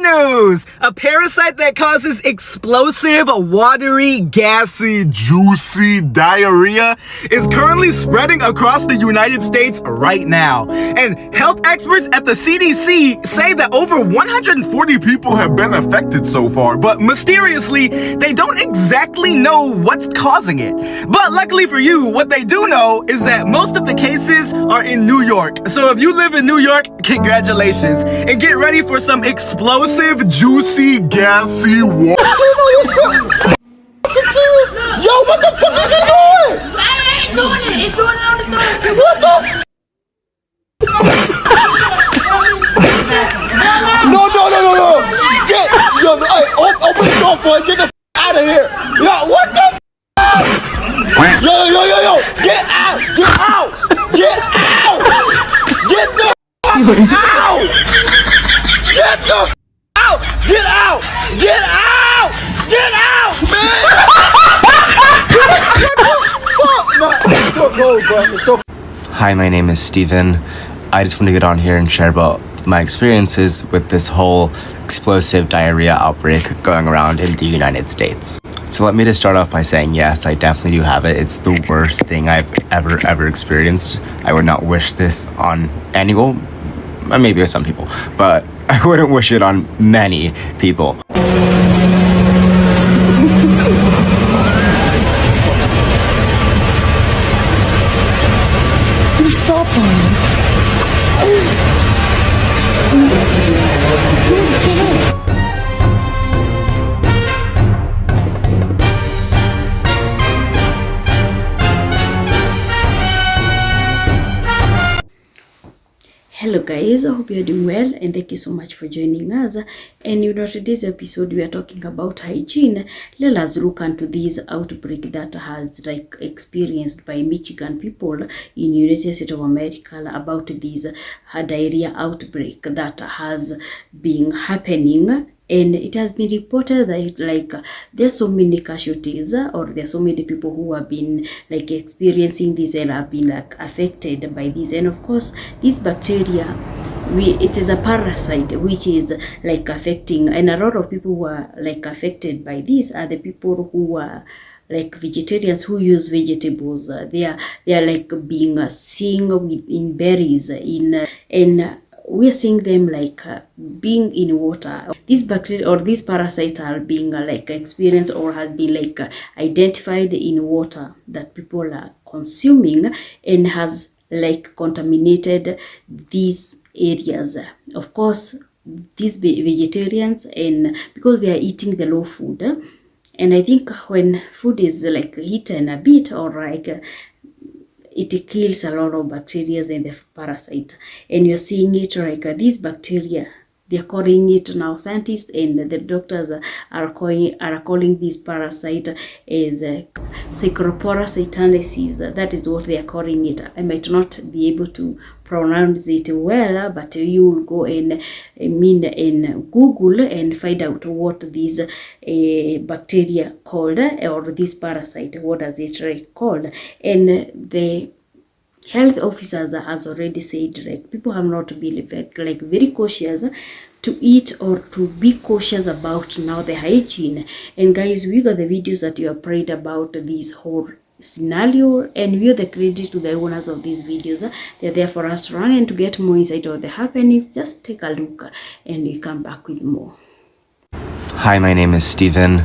news! A parasite that causes explosive, watery, gassy, juicy diarrhea is currently spreading across the United States right now. And health experts at the CDC say that over 140 people have been affected so far, but mysteriously, they don't exactly know what's causing it. But luckily for you, what they do know is that most of the cases are in New York. So if you live in New York, congratulations. And get ready for some explosive, juicy, gassy water. Yo, what the fuck is he doing? I ain't doing it. It's doing it on its own. What the f? No. Get, yo, hey, open the door for it. Get the f out of here. Yo, what the f? Yo. Get out. Get out. Get out. Get the f out. Get the f out. Get out. Get out. Get out, man. Hi, my name is Steven. I just want to get on here and share about my experiences with this whole explosive diarrhea outbreak going around in the United States. So let me just start off by saying, yes, I definitely do have it. It's the worst thing I've ever experienced. I would not wish this on anyone, maybe with some people, but I wouldn't wish it on many people. You stop on it. Hello guys, I hope you're doing well and thank you so much for joining us. And today's episode we are talking about hygiene. Let us look into this outbreak that has experienced by Michigan people in United States of America about this diarrhea outbreak that has been happening. And it has been reported that there's so many casualties or there's so many people who have been experiencing this and have been affected by this. And of course, this bacteria, it is a parasite which is affecting, and a lot of people who are affected by this are the people who are vegetarians who use vegetables. They are being seen in berries in we're seeing them being in water. These bacteria or these parasites are being experienced or has been identified in water that people are consuming and has contaminated these areas. Of course, these vegetarians, and because they are eating the raw food, and I think when food is eaten a bit or it kills a lot of bacteria and the parasite, and you're seeing it these bacteria, they're calling it now, scientists and the doctors are calling this parasite as Cyclospora satanesis. That is what they are calling it. I might not be able to pronounce it well, but you will go and Google and find out what this bacteria called, or this parasite, what does it called. And the health officers has already said people have not been very cautious to eat or to be cautious about now the hygiene. And guys, we got the videos that you have prayed about this whole scenario, and we are the credit to the owners of these videos. They're there for us to run and to get more insight of the happenings. Just take a look and we come back with more. Hi, my name is Steven.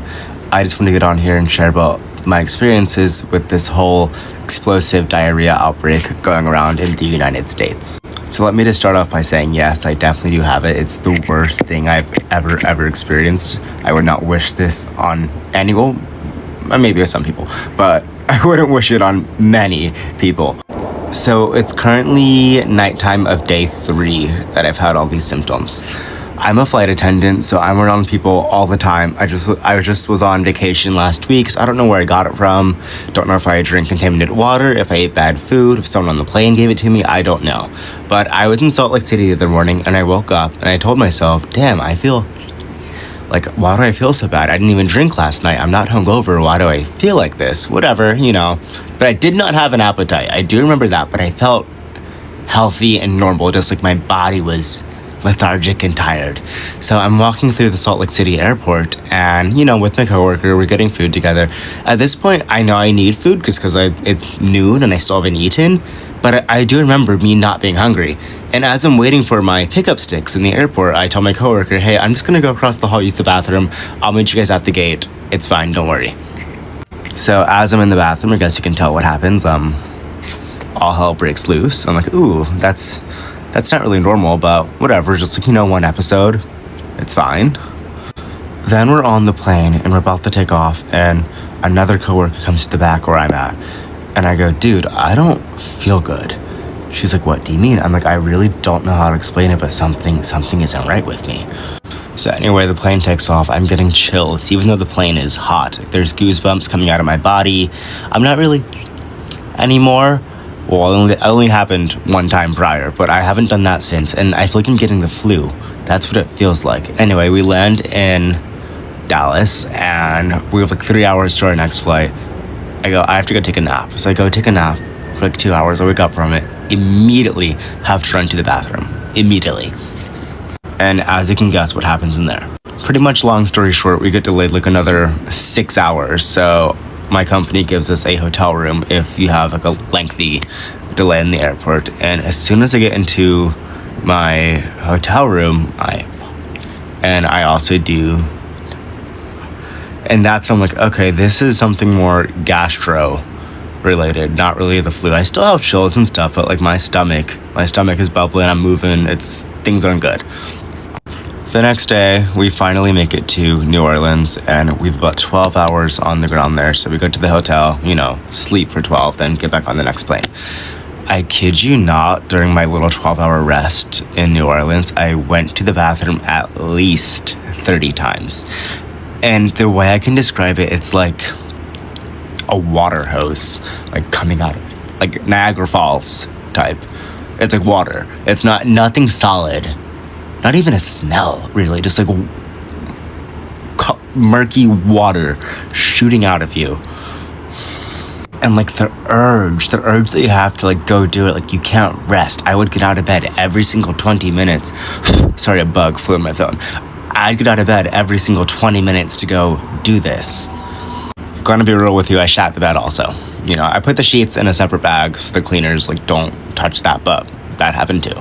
I just want to get on here and share about my experiences with this whole explosive diarrhea outbreak going around in the United States. So let me just start off by saying, yes, I definitely do have it. It's the worst thing I've ever experienced. I would not wish this on anyone, maybe with some people, but I wouldn't wish it on many people. So it's currently nighttime of day 3 that I've had all these symptoms. I'm a flight attendant, so I'm around people all the time. I just was on vacation last week, so I don't know where I got it from. Don't know if I drank contaminated water, if I ate bad food, if someone on the plane gave it to me, I don't know. But I was in Salt Lake City the other morning, and I woke up, and I told myself, damn, I feel why do I feel so bad? I didn't even drink last night. I'm not hungover. Why do I feel like this? Whatever, But I did not have an appetite. I do remember that, but I felt healthy and normal, just my body was lethargic and tired. So I'm walking through the Salt Lake City airport and, with my coworker, we're getting food together. At this point, I know I need food because it's noon and I still haven't eaten, but I do remember me not being hungry. And as I'm waiting for my pickup sticks in the airport, I tell my coworker, hey, I'm just gonna go across the hall, use the bathroom. I'll meet you guys at the gate. It's fine, don't worry. So as I'm in the bathroom, I guess you can tell what happens. All hell breaks loose. I'm like, ooh, that's not really normal, but whatever, just like, one episode. It's fine. Then we're on the plane and we're about to take off and another coworker comes to the back where I'm at. And I go, dude, I don't feel good. She's like, what do you mean? I'm like, I really don't know how to explain it, but something isn't right with me. So anyway, the plane takes off. I'm getting chills, even though the plane is hot. There's goosebumps coming out of my body. I'm not really anymore. Well, it only happened one time prior, but I haven't done that since. And I feel like I'm getting the flu. That's what it feels like. Anyway, we land in Dallas and we have like 3 hours to our next flight. I have to go take a nap. So I go take a nap for like 2 hours. I wake up from it, immediately have to run to the bathroom. Immediately. And as you can guess what happens in there. Pretty much long story short, we get delayed like another 6 hours. So my company gives us a hotel room if you have like a lengthy delay in the airport. And as soon as I get into my hotel room, I also do. And that's when I'm like, okay, this is something more gastro related, not really the flu. I still have chills and stuff, but like my stomach is bubbling, I'm moving, things aren't good. The next day, we finally make it to New Orleans, and we've about 12 hours on the ground there. So we go to the hotel, sleep for 12, then get back on the next plane. I kid you not, during my little 12-hour rest in New Orleans, I went to the bathroom at least 30 times. And the way I can describe it, it's like a water hose, like coming out of, like Niagara Falls type. It's like water. It's nothing solid. Not even a smell, really. Just like murky water shooting out of you. And like the urge that you have to like go do it, like you can't rest. I would get out of bed every single 20 minutes. Sorry, a bug flew in my phone. I'd get out of bed every single 20 minutes to go do this. Gonna be real with you, I shat the bed also. I put the sheets in a separate bag so the cleaners like don't touch that, but that happened too.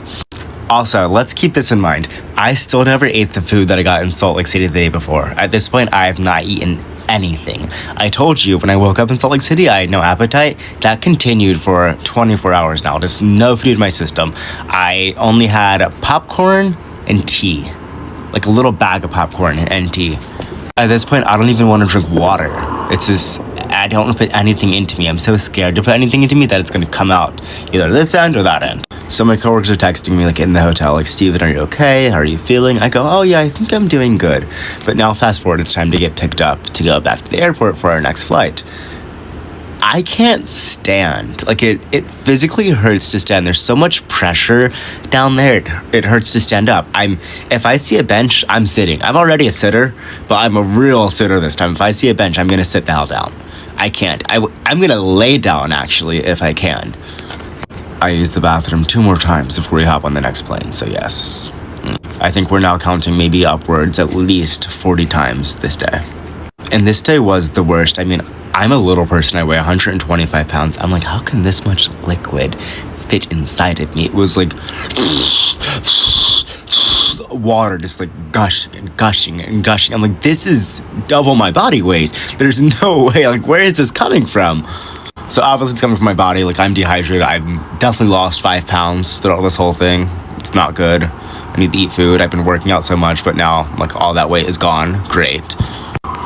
Also, let's keep this in mind. I still never ate the food that I got in Salt Lake City the day before. At this point, I have not eaten anything. I told you when I woke up in Salt Lake City, I had no appetite. That continued for 24 hours now. Just no food in my system. I only had popcorn and tea. Like a little bag of popcorn and tea. At this point, I don't even want to drink water. It's just, I don't want to put anything into me. I'm so scared to put anything into me that it's going to come out either this end or that end. So my coworkers are texting me like in the hotel, like, Steven, are you okay? How are you feeling? I go, oh yeah, I think I'm doing good. But now fast forward, it's time to get picked up to go back to the airport for our next flight. I can't stand, like it physically hurts to stand. There's so much pressure down there. It hurts to stand up. If I see a bench, I'm sitting. I'm already a sitter, but I'm a real sitter this time. If I see a bench, I'm going to sit the hell down. I can't. I'm going to lay down actually, if I can. I used the bathroom 2 more times before we hop on the next plane. So yes, I think we're now counting maybe upwards at least 40 times this day. And this day was the worst. I mean, I'm a little person. I weigh 125 pounds. I'm like, how can this much liquid fit inside of me? It was like water just like gushing and gushing and gushing. I'm like, this is double my body weight. There's no way. Like, where is this coming from? So obviously it's coming from my body. Like, I'm dehydrated. I've definitely lost 5 pounds throughout this whole thing. It's not good. I need to eat food. I've been working out so much, but now like all that weight is gone. Great.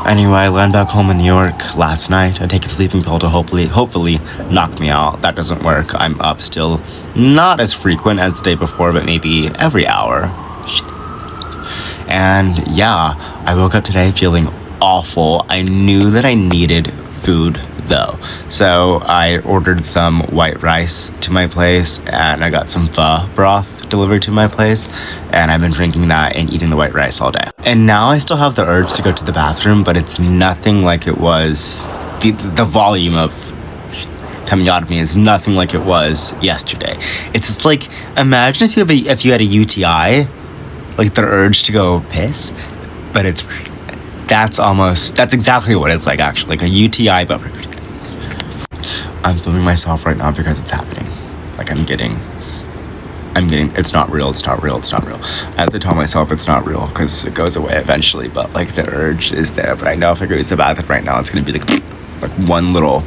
Anyway, I land back home in New York last night. I take a sleeping pill to hopefully knock me out. That doesn't work. I'm up still. Not as frequent as the day before, but maybe every hour. And yeah, I woke up today feeling awful. I knew that I needed food though. So I ordered some white rice to my place and I got some pho broth delivered to my place, and I've been drinking that and eating the white rice all day. And now I still have the urge to go to the bathroom, but it's nothing like it was. The volume of coming out of me is nothing like it was yesterday. It's just like, imagine if you had a UTI like the urge to go piss, but that's exactly what it's like, actually, like a UTI, but for everything. I'm filming myself right now because it's happening. Like I'm getting, it's not real, it's not real, it's not real. I have to tell myself it's not real because it goes away eventually, but like the urge is there. But I know if I go use the bathroom right now, it's gonna be like one little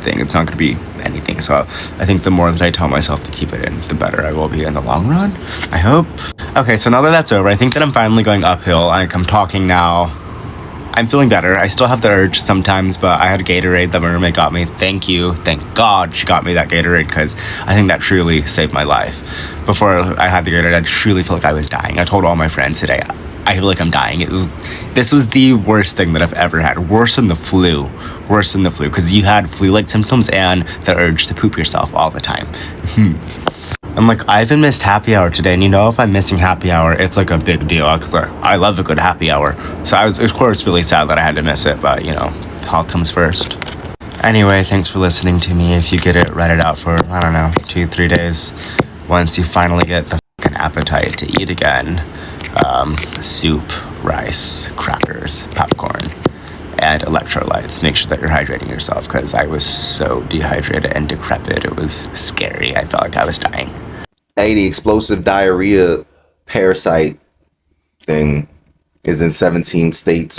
thing. It's not gonna be anything. So I think the more that I tell myself to keep it in, the better I will be in the long run, I hope. Okay, so now that that's over, I think that I'm finally going uphill. Like I'm talking now. I'm feeling better. I still have the urge sometimes, but I had a Gatorade that my roommate got me. Thank you. Thank God she got me that Gatorade, because I think that truly saved my life. Before I had the Gatorade, I truly felt like I was dying. I told all my friends today, I feel like I'm dying. This was the worst thing that I've ever had. Worse than the flu. Worse than the flu, because you had flu-like symptoms and the urge to poop yourself all the time. I'm like, I even missed happy hour today, and you know, if I'm missing happy hour, it's like a big deal, because I love a good happy hour. So I was, of course, really sad that I had to miss it, but you know, health comes first. Anyway, thanks for listening to me. If you get it, write it out for, I don't know, 2-3 days. Once you finally get the fucking appetite to eat again, soup, rice, crackers, popcorn, and electrolytes. Make sure that you're hydrating yourself, because I was so dehydrated and decrepit. It was scary. I felt like I was dying. Hey, the explosive diarrhea parasite thing is in 17 states.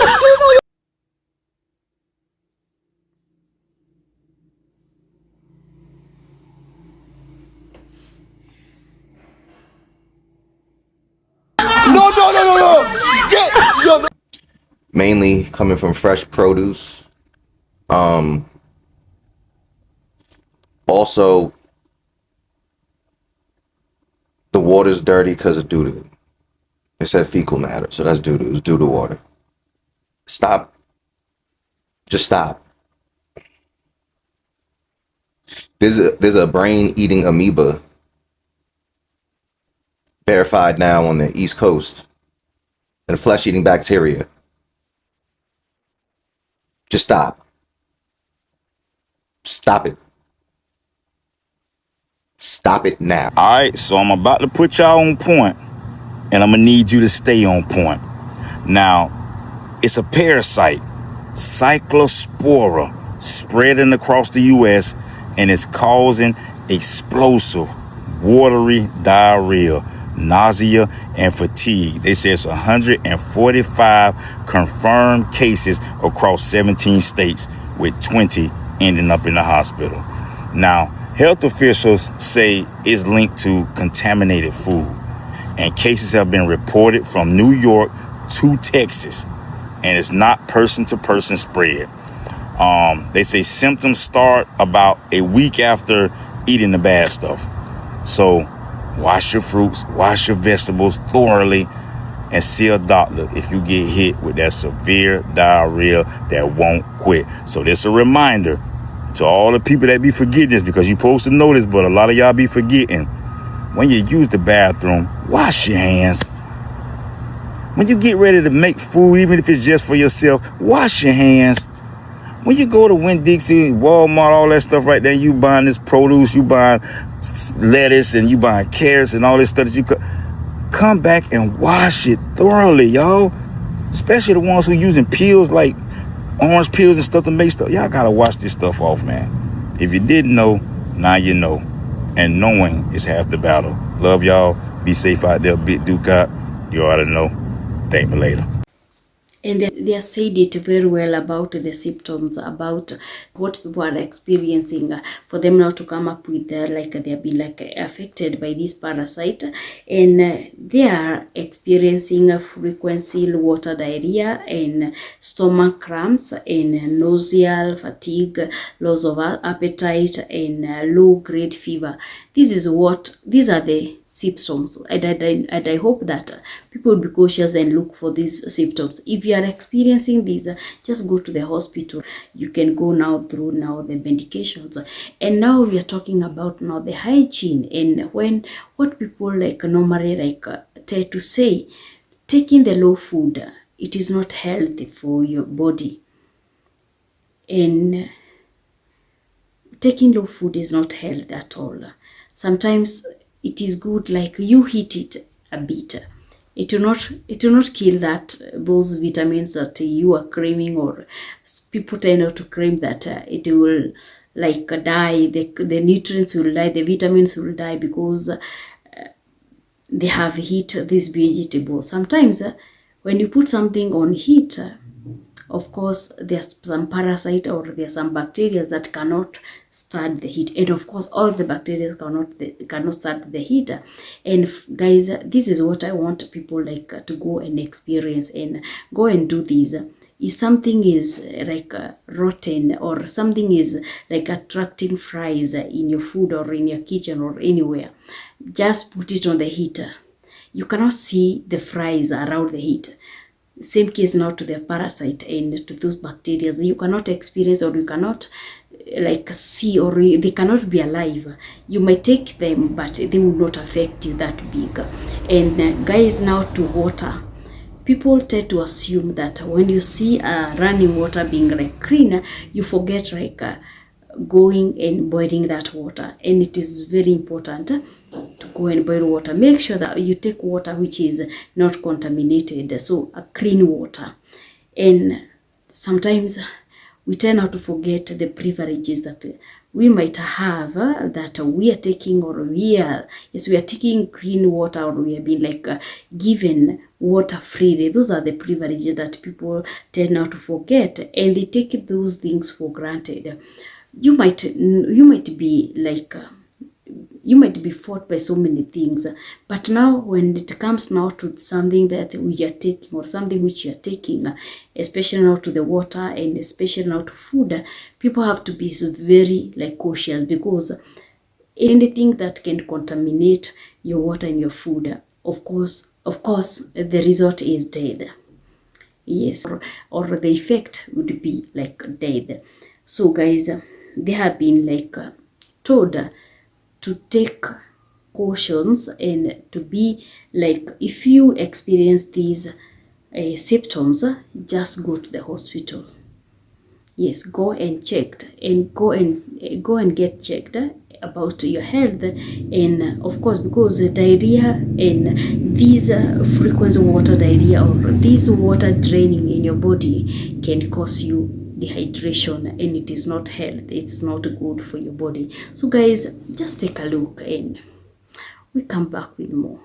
No! Get your... Mainly coming from fresh produce. Also, the water's dirty because of doo-doo. It said fecal matter, so that's doo-doo. It's doo-doo water. Stop. Just stop. There's a brain-eating amoeba verified now on the East Coast, and a flesh-eating bacteria. Just stop. Stop it. Stop it now. All right, so I'm about to put y'all on point, and I'm gonna need you to stay on point. Now, it's a parasite, Cyclospora, spreading across the U.S., and it's causing explosive, watery diarrhea, nausea, and fatigue. They say it's 145 confirmed cases across 17 states, with 20 ending up in the hospital. Now, health officials say it's linked to contaminated food, and cases have been reported from New York to Texas, and it's not person-to-person spread. They say symptoms start about a week after eating the bad stuff. So wash your fruits, wash your vegetables thoroughly, and see a doctor if you get hit with that severe diarrhea that won't quit. So this is a reminder to all the people that be forgetting this, because you're supposed to know this, but a lot of y'all be forgetting. When you use the bathroom, wash your hands. When you get ready to make food, even if it's just for yourself, wash your hands. When you go to Winn-Dixie, Walmart, all that stuff right there, you buying this produce, you buying lettuce, and you buying carrots and all this stuff that you could come back and wash it thoroughly, y'all. Especially the ones who using peels like orange peels and stuff to make stuff. Y'all gotta wash this stuff off, man. If you didn't know, now you know. And knowing is half the battle. Love y'all. Be safe out there, Big Duke out. You ought to know. Thank me later. And they have said it very well about the symptoms, about what people are experiencing, for them now to come up with like they have been like affected by this parasite, and they are experiencing frequency water diarrhea and stomach cramps and nausea, fatigue, loss of appetite, and low grade fever. These are the symptoms, and I hope that people will be cautious and look for these symptoms. If you are experiencing these, just go to the hospital. You can go now through now the medications, and now we are talking about now the hygiene, and what people like normally like tend to say, taking the low food, it is not healthy for your body, and taking low food is not healthy at all. Sometimes it is good like you heat it a bit it will not kill those vitamins that you are craving, or people tend not to claim that it will like die, the nutrients will die, the vitamins will die because they have heat these vegetables. Sometimes when you put something on heat, of course there's some parasite or there's some bacteria that cannot stand the heat, and of course all the bacteria cannot stand the heat. And guys, this is what I want people like to go and experience and go and do this. If something is like rotten, or something is like attracting flies in your food or in your kitchen or anywhere, just put it on the heater. You cannot see the flies around the heat. Same case now to the parasite and to those bacteria. You cannot experience, or you cannot like see, or they cannot be alive. You might take them, but they will not affect you that big. And guys, now to water. People tend to assume that when you see running water being like clean, you forget like going and boiling that water. And it is very important to go and boil water. Make sure that you take water which is not contaminated, so a clean water. And sometimes we tend not to forget the privileges that we might have, that we are taking, or we are taking clean water, or we have been like given water freely. Those are the privileges that people tend not to forget, and they take those things for granted. You might be like you might be fought by so many things, but now when it comes now to something that we are taking, or something which you are taking, especially now to the water and especially now to food, people have to be very like cautious, because anything that can contaminate your water and your food, of course the result is death. Yes, or the effect would be like death. So guys, they have been like told to take cautions, and to be like, if you experience these symptoms, just go to the hospital. Yes, go and checked, and go and get checked about your health. And of course, because diarrhea and these frequent water diarrhea, or this water draining in your body, can cause you dehydration, and it is not healthy. It's not good for your body. So guys, just take a look, and we come back with more.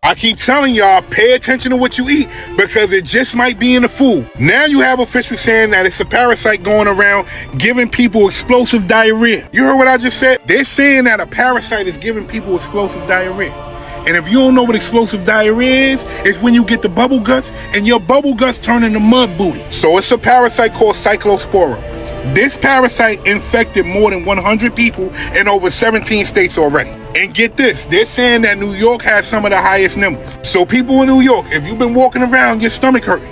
I keep telling y'all, pay attention to what you eat, because it just might be in the food. Now you have officials saying that it's a parasite going around giving people explosive diarrhea. You heard what I just said? They're saying that a parasite is giving people explosive diarrhea. And if you don't know what explosive diarrhea is, it's when you get the bubble guts and your bubble guts turn into mud booty. So it's a parasite called Cyclospora. This parasite infected more than 100 people in over 17 states already. And get this, they're saying that New York has some of the highest numbers. So people in New York, if you've been walking around, your stomach hurting,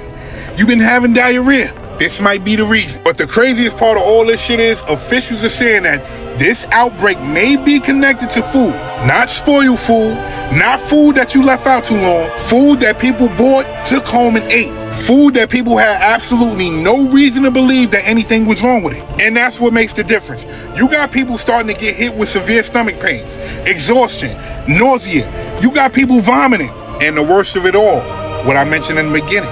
you've been having diarrhea, this might be the reason. But the craziest part of all this shit is, officials are saying that this outbreak may be connected to food. Not spoiled food, not food that you left out too long, food that people bought, took home and ate. Food that people had absolutely no reason to believe that anything was wrong with it. And that's what makes the difference. You got people starting to get hit with severe stomach pains, exhaustion, nausea. You got people vomiting. And the worst of it all, what I mentioned in the beginning,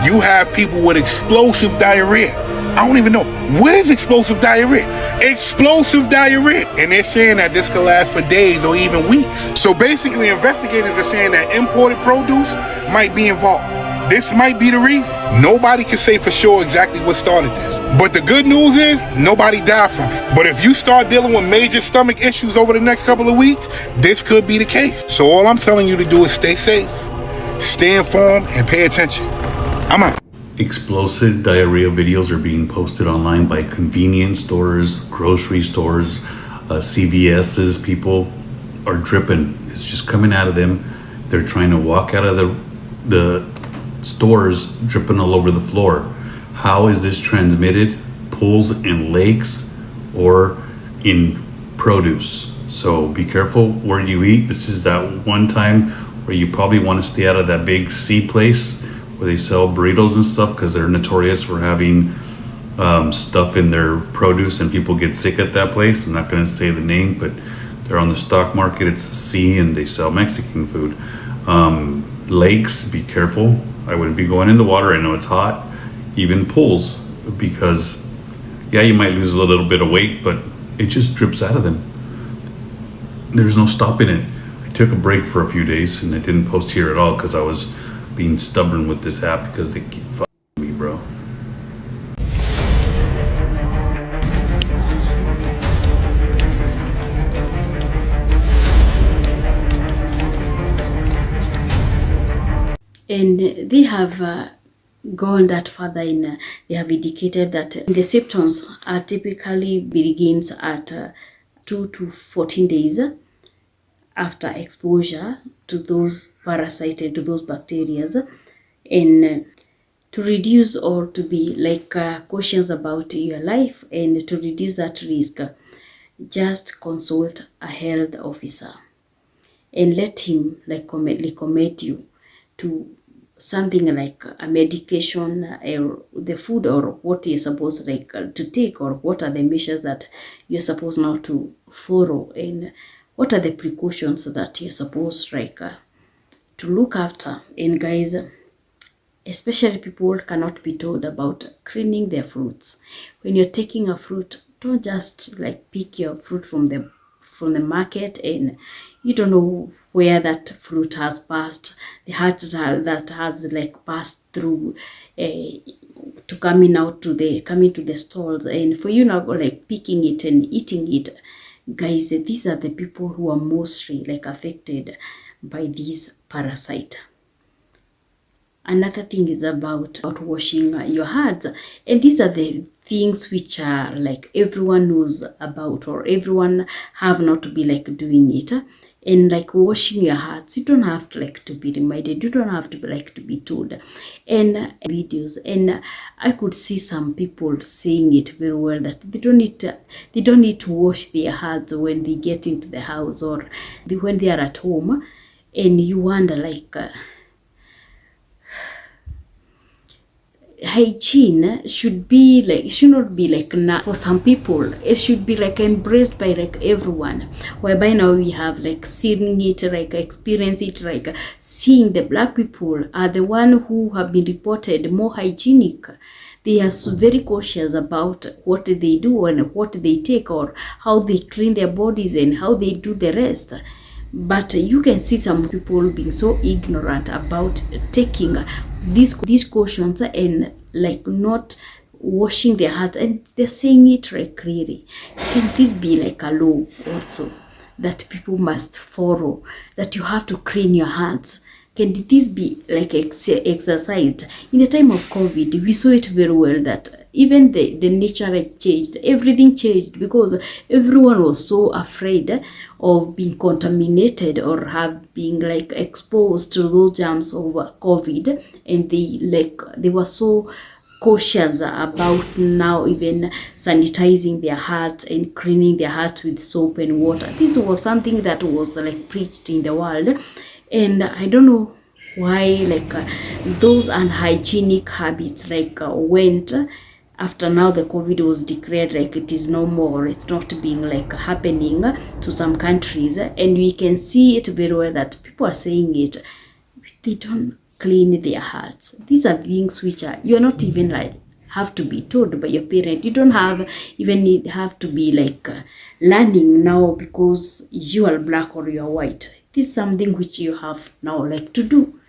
you have people with explosive diarrhea. I don't even know. What is explosive diarrhea? Explosive diarrhea. And they're saying that this could last for days or even weeks. So basically, investigators are saying that imported produce might be involved. This might be the reason. Nobody can say for sure exactly what started this. But the good news is, nobody died from it. But if you start dealing with major stomach issues over the next couple of weeks, this could be the case. So all I'm telling you to do is stay safe, stay informed, and pay attention. I'm out. Explosive diarrhea videos are being posted online by convenience stores, grocery stores, CVS's. People are dripping. It's just coming out of them. They're trying to walk out of the stores dripping all over the floor. How is this transmitted? Pools in lakes or in produce. So be careful where you eat. This is that one time where you probably want to stay out of that big C place where they sell burritos and stuff, because they're notorious for having stuff in their produce and people get sick at that place. I'm not going to say the name, but they're on the stock market. It's C and they sell Mexican food. Lakes, be careful. I wouldn't be going in the water. I know it's hot. Even pools, because yeah, you might lose a little bit of weight, but it just drips out of them. There's no stopping it. I took a break for a few days and I didn't post here at all because I was being stubborn with this app because they keep fucking me, bro. And they have gone that further in, they have indicated that the symptoms are typically begins at 2 to 14 days after exposure to those parasites and to those bacteria. And to reduce or to be like cautious about your life and to reduce that risk, just consult a health officer and let him like recommend you to something like a medication or the food or what you're supposed like to take, or what are the measures that you're supposed now to follow, and what are the precautions that you're supposed like to look after. And guys, especially people cannot be told about cleaning their fruits. When you're taking a fruit, don't just like pick your fruit from the market and you don't know where that fruit has passed, the heart that has like passed through to coming to the stalls, and for you now like picking it and eating it. Guys, these are the people who are mostly like affected by this parasite. Another thing is about washing your hands, and these are the things which are like everyone knows about, or everyone have not to be like doing it. And like washing your hands, you don't have to like to be reminded, you don't have to be like to be told. And videos, and I could see some people saying it very well that they don't need to wash their hands when they get into the house or when they are at home. And you wonder like hygiene should not be like for some people. It should be like embraced by like everyone, whereby now we have like seeing it, like experience it, like seeing the black people are the one who have been reported more hygienic. They are so very cautious about what they do and what they take, or how they clean their bodies and how they do the rest. But you can see some people being so ignorant about taking these cautions and like not washing their hands, and they're saying it like clearly. Can this be like a law also that people must follow, that you have to clean your hands? Can this be like exercised? In the time of COVID, we saw it very well that even the nature like changed, everything changed, because everyone was so afraid of being contaminated or have been like exposed to those germs of COVID, and they were so cautious about now even sanitizing their hands and cleaning their hands with soap and water. This was something that was like preached in the world, and I don't know why like those unhygienic habits like went after now the COVID was declared like it is no more, it's not being like happening to some countries, and we can see it very well that people are saying it, they don't clean their hearts. These are things which are, you're not even like have to be told by your parent. You don't have to be like learning now because you are black or you are white. This is something which you have now like to do,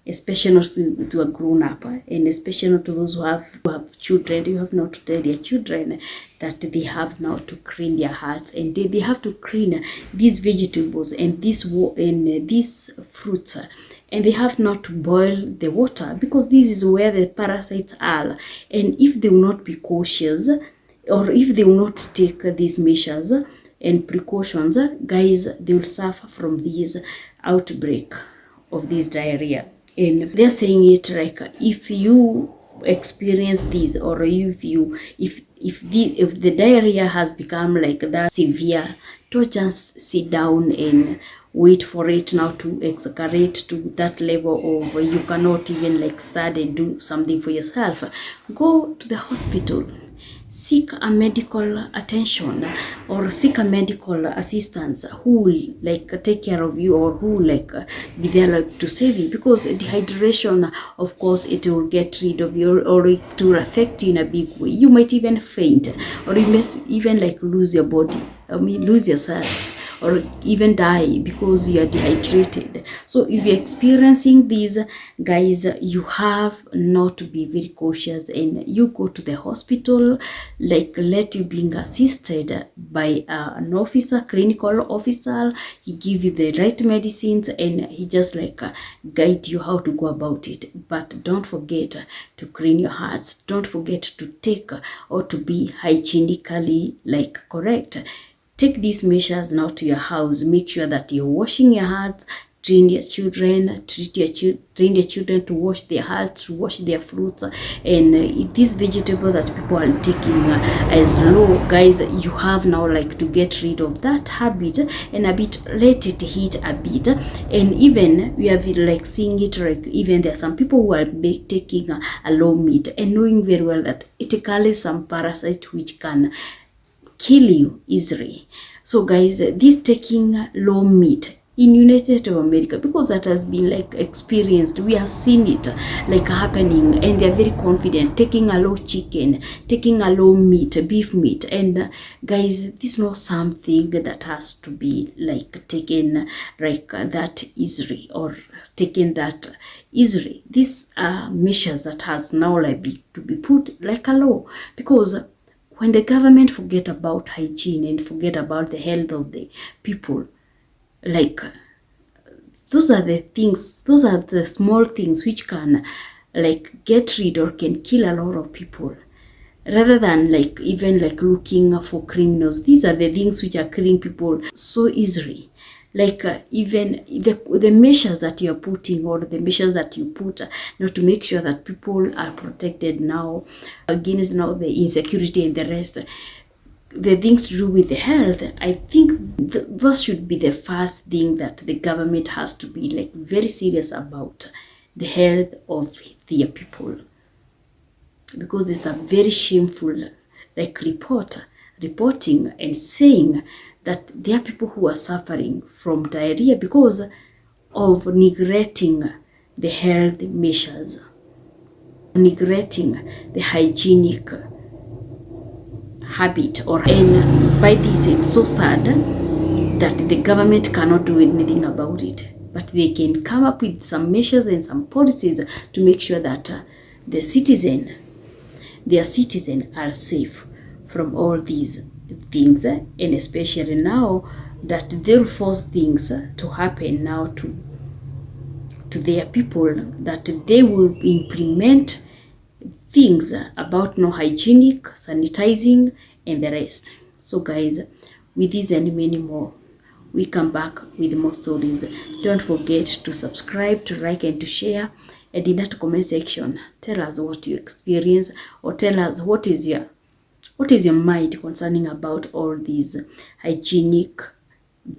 especially not to a grown up, and especially not to those who have children. You have not to tell their children that they have now to clean their hearts, and they have to clean these vegetables and these fruits, and they have not to boil the water, because this is where the parasites are. And if they will not be cautious, or if they will not take these measures and precautions, guys, they will suffer from this outbreak of this diarrhea. And they're saying it like if you experience this, or if the diarrhea has become like that severe, don't just sit down and wait for it now to escalate to that level of you cannot even like start and do something for yourself. Go to the hospital. seek a medical attention or seek a medical assistance who will like take care of you, or who like be there like to save you, because dehydration, of course, it will get rid of you, or it will affect you in a big way. You might even faint, or you may even like lose your body, lose yourself, or even die because you are dehydrated. So if you're experiencing these, guys, you have not to be very cautious, and you go to the hospital, like let you being assisted by an officer, clinical officer. He give you the right medicines, and he just like guide you how to go about it. But don't forget to clean your hearts. Don't forget to take or to be hygienically like correct. Take these measures now to your house. Make sure that you're washing your hands. Train your children, train your children to wash their hearts, to wash their fruits, and this vegetable that people are taking as low, guys, you have now like to get rid of that habit, and a bit let it hit a bit. And even we have like seeing it like even there are some people who are taking a low meat, and knowing very well that it carries some parasite which can kill you easily. So guys, this taking low meat in United States of America, because that has been like experienced, we have seen it like happening, and they're very confident taking a low chicken, taking a low meat, beef meat. And guys, this is not something that has to be like taken like that easily, or taken that easily. These are measures that has now like to be put like a law, because when the government forget about hygiene and forget about the health of the people, like those are the things, those are the small things which can like get rid or can kill a lot of people, rather than like even like looking for criminals. These are the things which are killing people so easily. Like even the measures that you're putting, or the measures that you put now to make sure that people are protected now against now the insecurity and the rest, the things to do with the health, I think those should be the first thing that the government has to be like very serious about, the health of their people, because it's a very shameful like reporting and saying that there are people who are suffering from diarrhea because of neglecting the health measures, neglecting the hygienic habit. And by this, it's so sad that the government cannot do anything about it, but they can come up with some measures and some policies to make sure that their citizens are safe from all these things, and especially now that they'll force things to happen now to their people, that they will implement things about no hygienic, sanitizing, and the rest. So guys, with this and many more, we come back with more stories. Don't forget to subscribe, to like, and to share. And in that comment section, tell us what you experience, or tell us what is your mind concerning about all these hygienic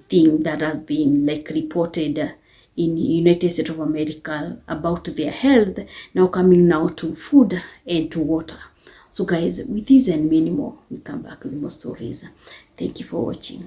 thing that has been like reported in United States of America about their health, now coming now to food and to water. So guys, with this and many more, we come back with more stories. Thank you for watching.